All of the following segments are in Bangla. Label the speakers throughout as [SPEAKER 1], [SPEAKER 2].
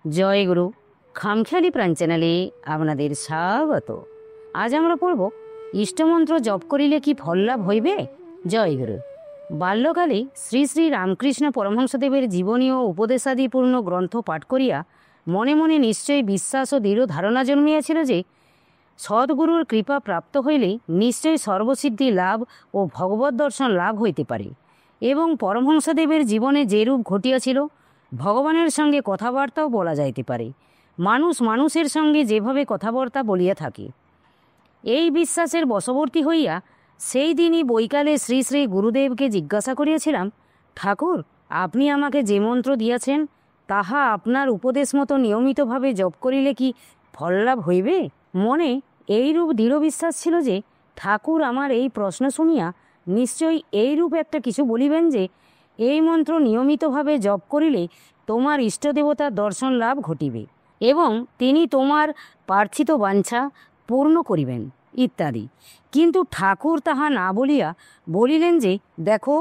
[SPEAKER 1] জয় গুরু খামখেয়ালি প্রাণ চ্যানেলে আপনাদের স্বাগত। আজ আমরা পড়ব ইষ্টমন্ত্র জপ করিলে কি ফল লাভ হইবে। জয় গুরু। বাল্যকালে শ্রী শ্রী রামকৃষ্ণ পরমহংসদেবের জীবনী ও উপদেশাদিপূর্ণ গ্রন্থ পাঠ করিয়া মনে মনে নিশ্চয়ই বিশ্বাস ও দৃঢ় ধারণা জন্মিয়াছিল যে সদ্গুরুর কৃপা প্রাপ্ত হইলে নিশ্চয়ই সর্বসিদ্ধি লাভ ও ভগবত দর্শন লাভ হইতে পারে। এবং পরমহংসদেবের জীবনে যেরূপ ঘটিয়াছিল, ভগবানের সঙ্গে কথাবার্তাও বলা যাইতে পারে। মানুষ মানুষের সঙ্গে যেভাবে কথাবার্তা বলিয়া থাকে, এই বিশ্বাসের বশবর্তী হইয়া সেই দিনই বৈকালে শ্রী শ্রী গুরুদেবকে জিজ্ঞাসা করিয়াছিলাম, ঠাকুর, আপনি আমাকে যে মন্ত্র দিয়াছেন তাহা আপনার উপদেশ মতো নিয়মিতভাবে জপ করিলে কি ফল লাভ হইবে? মনে এইরূপ দৃঢ় বিশ্বাস ছিল যে ঠাকুর আমার এই প্রশ্ন শুনিয়া নিশ্চয়ই এইরূপ একটা কিছু বলিবেন যে এই মন্ত্র নিয়মিতভাবে জপ করিলে তোমার ইষ্টদেবতার দর্শন লাভ ঘটিবে এবং তিনি তোমার প্রার্থিত বাঞ্ছা পূর্ণ করিবেন ইত্যাদি। কিন্তু ঠাকুর তাহা না বলিয়া বলিলেন যে, দেখো,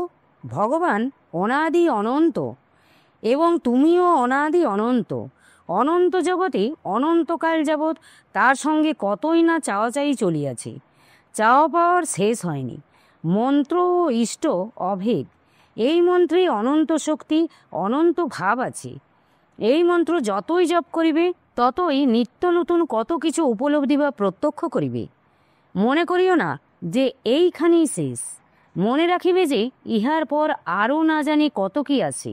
[SPEAKER 1] ভগবান অনাদি অনন্ত এবং তুমিও অনাদি অনন্ত। অনন্ত জগতে অনন্তকাল যাবৎ তার সঙ্গে কতই না চাওয়াচাই চলিয়াছে, চাওয়া পাওয়ার শেষ হয়নি। মন্ত্র ও ইষ্ট অভেদ। এই মন্ত্রে অনন্ত শক্তি, অনন্ত ভাব আছে। এই মন্ত্র যতই জপ করিবে ততই নিত্য নতুন কত কিছু উপলব্ধি বা প্রত্যক্ষ করিবে। মনে করিও না যে এইখানেই শেষ। মনে রাখিবে যে ইহার পর আরও না জানি কত কি আছে।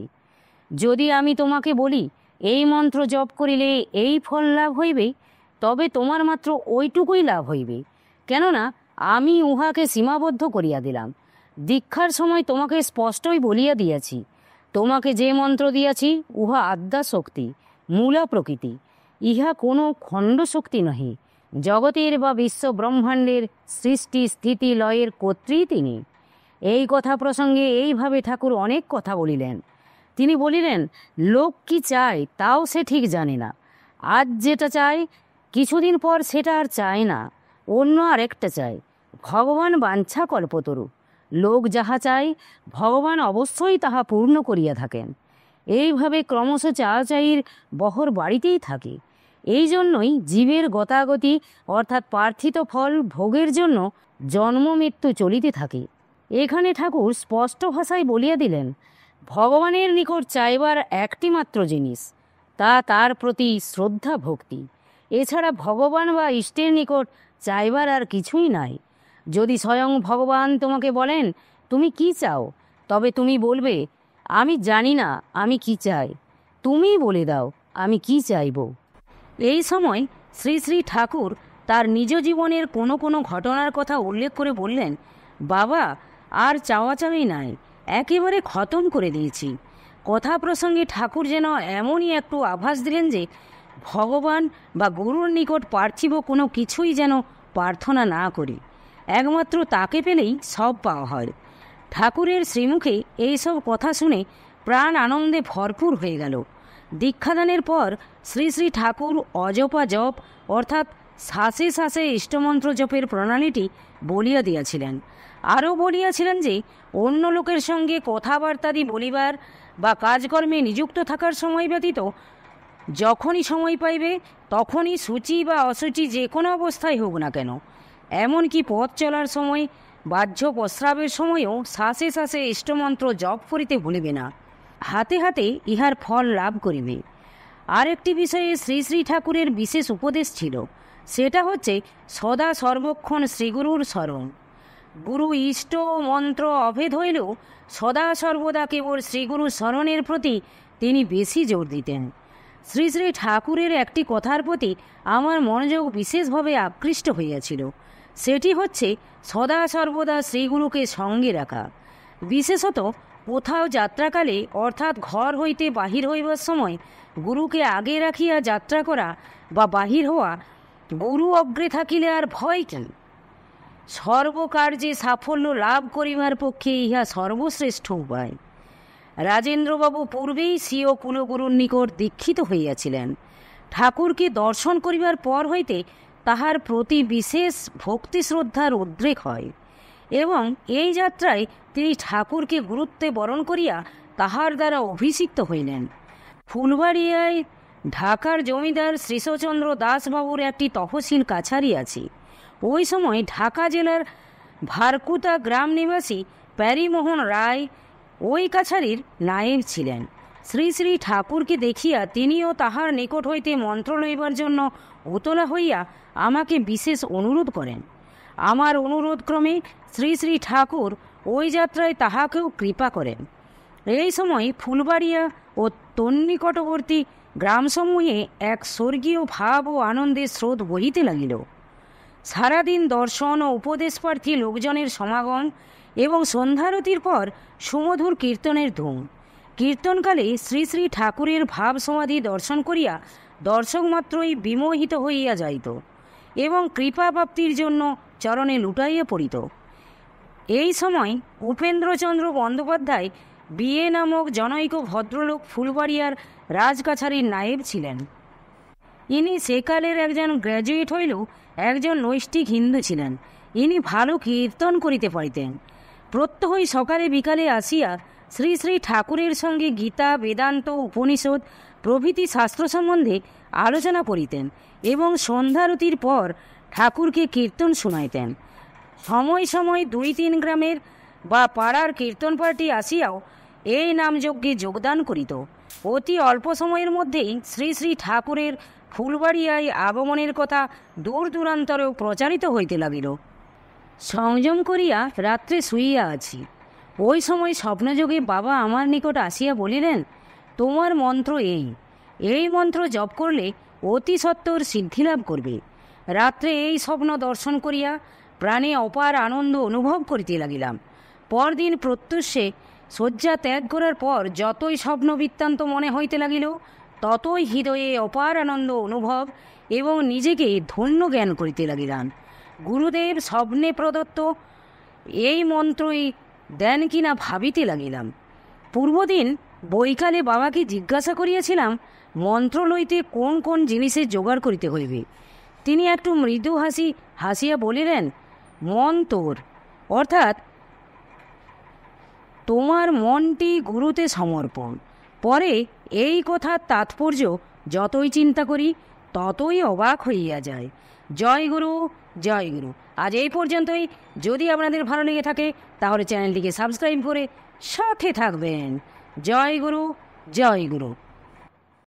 [SPEAKER 1] যদি আমি তোমাকে বলি এই মন্ত্র জপ করিলে এই ফল লাভ হইবে, তবে তোমার মাত্র ওইটুকুই লাভ হইবে, কেননা আমি উহাকে সীমাবদ্ধ করিয়া দিলাম। দীক্ষার সময় তোমাকে স্পষ্টই বলিয়া দিয়াছি, তোমাকে যে মন্ত্র দিয়াছি উহা আদ্যা শক্তি, মূলা প্রকৃতি। ইহা কোনো খণ্ড শক্তি নহে। জগতের বা বিশ্ব ব্রহ্মাণ্ডের সৃষ্টি স্থিতি লয়ের কর্ত্রী তিনি। এই কথা প্রসঙ্গে এইভাবে ঠাকুর অনেক কথা বলিলেন। তিনি বলিলেন, লোক কি চায় তাও সে ঠিক জানে না। আজ যেটা চায় কিছুদিন পর সেটা আর চায় না, অন্য আরেকটা চায়। ভগবান বাঞ্ছা কল্পতরু। লোক যাহা চায় ভগবান অবশ্যই তাহা পূর্ণ করিয়া থাকেন। এইভাবে ক্রমশ চাওয়াচাইয়ের বহর বাড়িতেই থাকে। এই জন্যই জীবের গতাগতি অর্থাৎ প্রার্থিত ফল ভোগের জন্য জন্ম মৃত্যু চলিতে থাকে। এখানে ঠাকুর স্পষ্ট ভাষায় বলিয়া দিলেন, ভগবানের নিকট চাইবার একটি মাত্র জিনিস, তা তার প্রতি শ্রদ্ধা ভক্তি। এছাড়া ভগবান বা ইষ্টের নিকট চাইবার আর কিছুই নাই। যদি স্বয়ং ভগবান তোমাকে বলেন তুমি কি চাও, তবে তুমি বলবে, আমি জানি না আমি কি চাই, তুমিই বলে দাও আমি কি চাইব। এই সময় শ্রী শ্রী ঠাকুর তার নিজ জীবনের কোনো কোনো ঘটনার কথা উল্লেখ করে বললেন, বাবা, আর চাওয়াচাওয়ি নাই, একেবারে খতম করে দিয়েছি। কথা প্রসঙ্গে ঠাকুর যেন এমনই একটু আভাস দিলেন যে ভগবান বা গুরুর নিকট পার্থিব কোনো কিছুই যেন প্রার্থনা না করি, একমাত্র তাকে পেলেই সব পাওয়া হয়। ঠাকুরের শ্রীমুখে এইসব কথা শুনে প্রাণ আনন্দে ভরপুর হয়ে গেল। দীক্ষাদানের পর শ্রী শ্রী ঠাকুর অজপা জপ অর্থাৎ শ্বাসে শ্বাসে ইষ্টমন্ত্র জপের প্রণালীটি বলিয়া দিয়াছিলেন। আরও বলিয়াছিলেন যে অন্য লোকের সঙ্গে কথাবার্তাদি বলিবার বা কাজকর্মে নিযুক্ত থাকার সময় ব্যতীত যখনই সময় পাইবে তখনই সূচি বা অসুচি যে কোনো অবস্থায় হোক না কেন, এমনকি পথ চলার সময়, বাহ্য প্রস্রাবের সময়ও শ্বাসে শ্বাসে ইষ্টমন্ত্র জপ করিতে ভুলিবে না। হাতে হাতে ইহার ফল লাভ করিবে। আর একটি বিষয়ে শ্রী শ্রী ঠাকুরের বিশেষ উপদেশ ছিল, সেটা হচ্ছে সদা সর্বক্ষণ শ্রীগুরুর স্মরণ। গুরু ইষ্ট মন্ত্র অভেদ হইলেও সদা সর্বদা কেবল শ্রীগুরু স্মরণের প্রতি তিনি বেশি জোর দিতেন। শ্রী শ্রী ঠাকুরের একটি কথার প্রতি আমার মনোযোগ বিশেষভাবে আকৃষ্ট হইয়াছিল, সেটি হচ্ছে সদা সর্বদা শ্রীগুরুকে সঙ্গে রাখা। বিশেষত কোথাও যাত্রাকালে অর্থাৎ ঘর হইতে বাহির হইবার সময় গুরুকে আগে রাখিয়া যাত্রা করা বা বাহির হওয়া। গুরু অগ্রে থাকিলে আর ভয় কেন? সর্বকার্যে সাফল্য লাভ করিবার পক্ষে ইহা সর্বশ্রেষ্ঠ উপায়। রাজেন্দ্রবাবু পূর্বেই স্বীয় কুলগুরুর নিকট দীক্ষিত হইয়াছিলেন। ঠাকুরকে দর্শন করিবার পর হইতে তাহার প্রতি বিশেষ ভক্তি শ্রদ্ধার উদ্রেক হয় এবং এই যাত্রায় তিনি ঠাকুরকে গুরুত্বে বরণ করিয়া তাহার দ্বারা অভিষিক্ত হইলেন। ফুলবাড়িয়ায় ঢাকার জমিদার শ্রীশচন্দ্র দাসবাবুর একটি তহসিল কাছারি আছে। ওই সময় ঢাকা জেলার ভারকুতা গ্রাম নিবাসী প্যারীমোহন রায় ওই কাছারির নায়েব ছিলেন। শ্রী শ্রী ঠাকুরকে দেখিয়া তিনিও তাহার নিকট হইতে মন্ত্র লইবার জন্য উতলা হইয়া আমাকে বিশেষ অনুরোধ করেন। আমার অনুরোধক্রমে শ্রী শ্রী ঠাকুর ওই যাত্রায় তাহাকেও কৃপা করেন। এই সময় ফুলবাড়িয়া ও তন্নিকটবর্তী গ্রামসমূহে এক স্বর্গীয় ভাব ও আনন্দের স্রোত বহিতে লাগিল। সারাদিন দর্শন ও উপদেশপ্রার্থী লোকজনের সমাগম এবং সন্ধ্যারতির পর সুমধুর কীর্তনের ধুম। কীর্তনকালে শ্রী শ্রী ঠাকুরের ভাব সমাধি দর্শন করিয়া দর্শক মাত্রই বিমোহিত হইয়া যাইত এবং কৃপা প্রাপ্তির জন্য চরণে লুটাইয়া পড়িত। এই সময় উপেন্দ্রচন্দ্র বন্দ্যোপাধ্যায় বিএ নামক জনৈক ভদ্রলোক ফুলবাড়িয়ার রাজকাছারির নায়েব ছিলেন। ইনি সেকালের একজন গ্র্যাজুয়েট হইলেও একজন নৈষ্ঠিক হিন্দু ছিলেন। ইনি ভালো কীর্তন করিতে পারিতেন। প্রত্যহই সকালে বিকালে আসিয়া শ্রী শ্রী ঠাকুরের সঙ্গে গীতা, বেদান্ত, উপনিষদ প্রভৃতি শাস্ত্র সম্বন্ধে আলোচনা করিতেন এবং সন্ধ্যারতির পর ঠাকুরকে কীর্তন শুনাইতেন। সময় সময় 2-3 গ্রামের বা পাড়ার কীর্তন পার্টি আসিয়াও এই নামযজ্ঞে যোগদান করিত। অতি অল্প সময়ের মধ্যেই শ্রী শ্রী ঠাকুরের ফুলবাড়িয়ায় আগমনের কথা দূর দূরান্তরেও প্রচারিত হইতে লাগিল। সংযম করিয়া রাত্রে শুইয়া আছি। ওই সময় স্বপ্নযোগে বাবা আমার নিকট আসিয়া বলিলেন, তোমার মন্ত্র এই মন্ত্র জপ করলে অতি সত্বর সিদ্ধিলাভ করবে। রাত্রে এই স্বপ্ন দর্শন করিয়া প্রাণে অপার আনন্দ অনুভব করিতে লাগিলাম। পরদিন প্রত্যুষে শয্যা ত্যাগ করার পর যতই স্বপ্ন বৃত্তান্ত মনে হইতে লাগিল, ততই হৃদয়ে অপার আনন্দ অনুভব এবং নিজেকে ধন্য জ্ঞান করিতে লাগিলাম। গুরুদেব স্বপ্নে প্রদত্ত এই মন্ত্রই দেন কিনা ভাবিতে লাগিলাম। পূর্বদিন বৈকালে বাবাকে জিজ্ঞাসা করিয়াছিলাম মন্ত্র লইতে কোন কোন জিনিসের জোগাড় করিতে হইবে। তিনি একটু মৃদু হাসিয়া বলিলেন, মন তোর, অর্থাৎ তোমার মনটি গুরুতে সমর্পণ। পরে এই কথার তাৎপর্য যতই চিন্তা করি ততই অবাক হইয়া যায়। জয় গুরু, জয় গুরু। আজ এই পর্যন্তই। যদি আপনাদের ভালো লেগে থাকে তাহলে চ্যানেলটিকে সাবস্ক্রাইব করে সাথে থাকবেন। জয় গুরু, জয় গুরু।